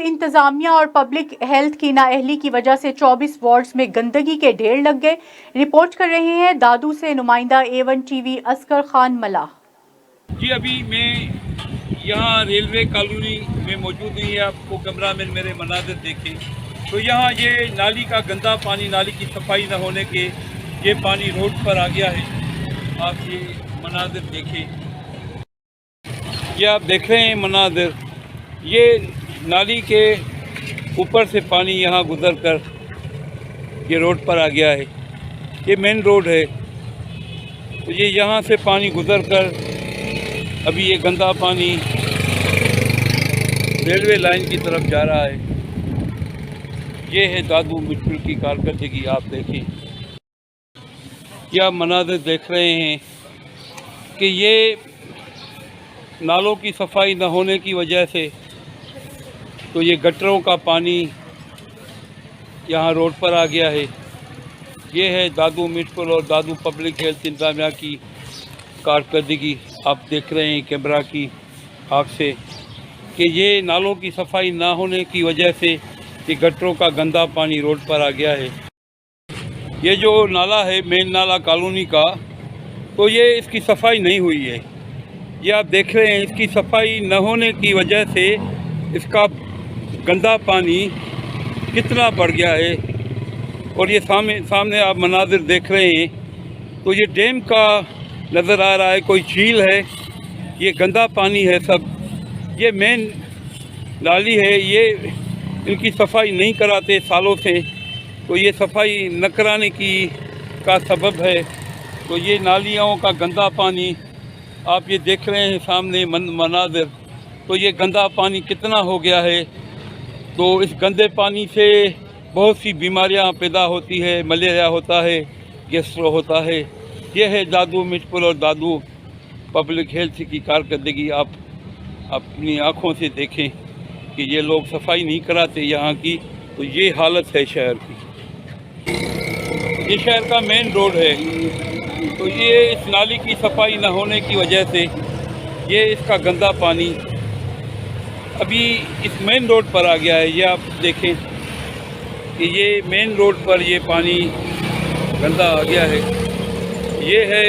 इंतजामिया और public health की नाअहली की वजह से 24 वार्ड्स में गंदगी के ढेर लग गए। रिपोर्ट कर रहे हैं दादू से नुमाइंदा A1 TV असगर खान मलाह। जी अभी मैं यहाँ रेलवे कॉलोनी में मौजूद हुई है। आपको कैमरामैन मेरे मनाज़िर देखें तो यहाँ ये नाली का गंदा पानी, नाली की सफाई न होने के ये पानी रोड पर आ गया है। आप ये मनाज़िर देखें, ये आप देख रहे हैं मनाज़िर, ये नाली के ऊपर से पानी यहाँ गुजर कर ये रोड पर आ गया है। ये मेन रोड है तो ये यहाँ से पानी गुजर कर अभी ये गंदा पानी रेलवे लाइन की तरफ जा रहा है। ये है दादू मिट्टी की कारकर्दगी। आप देखें, क्या मनाज़िर देख रहे हैं कि ये नालों की सफाई न होने की वजह से तो ये गटरों का पानी यहाँ रोड पर आ गया है। ये है दादू मिट्टी और दादू पब्लिक हेल्थ इंतजामिया की कारकर्दगी। आप देख रहे हैं कैमरा की आँख से कि ये नालों की सफाई ना होने की वजह से ये गटरों का गंदा पानी रोड पर आ गया है। ये जो नाला है मेन नाला कॉलोनी का, तो ये इसकी सफाई नहीं हुई है। ये आप देख रहे हैं, इसकी सफाई न होने की वजह से इसका गंदा पानी कितना बढ़ गया है। और ये सामने आप मनाज़िर देख रहे हैं तो ये डैम का नज़र आ रहा है, कोई झील है, ये गंदा पानी है सब। ये मेन नाली है, ये इनकी सफाई नहीं कराते सालों से, तो ये सफाई न कराने का सबब है। तो ये नालियों का गंदा पानी आप ये देख रहे हैं सामने मनाज़िर, तो ये गंदा पानी कितना हो गया है। तो इस गंदे पानी से बहुत सी बीमारियां पैदा होती है, मलेरिया होता है, गैस्ट्रो होता है। यह है दादू मिट्टी और दादू पब्लिक हेल्थ की कारकर्दगी। आप अपनी आँखों से देखें कि ये लोग सफाई नहीं कराते यहाँ की, तो ये हालत है शहर की। ये शहर का मेन रोड है, तो ये इस नाली की सफाई न होने की वजह से ये इसका गंदा पानी अभी इस मेन रोड पर आ गया है। ये आप देखें कि ये मेन रोड पर ये पानी गंदा आ गया है। ये है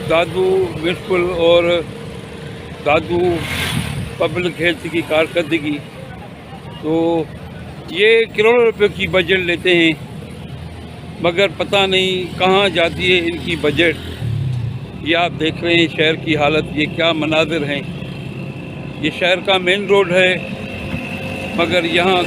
दादू मिट्टी और दादू पब्लिक हेल्थ की कारकर्दगी। तो ये करोड़ों रुपए की बजट लेते हैं, मगर पता नहीं कहाँ जाती है इनकी बजट। ये आप देख रहे हैं शहर की हालत, ये क्या मनाज़िर हैं। ये शहर का मेन रोड है, मगर यहाँ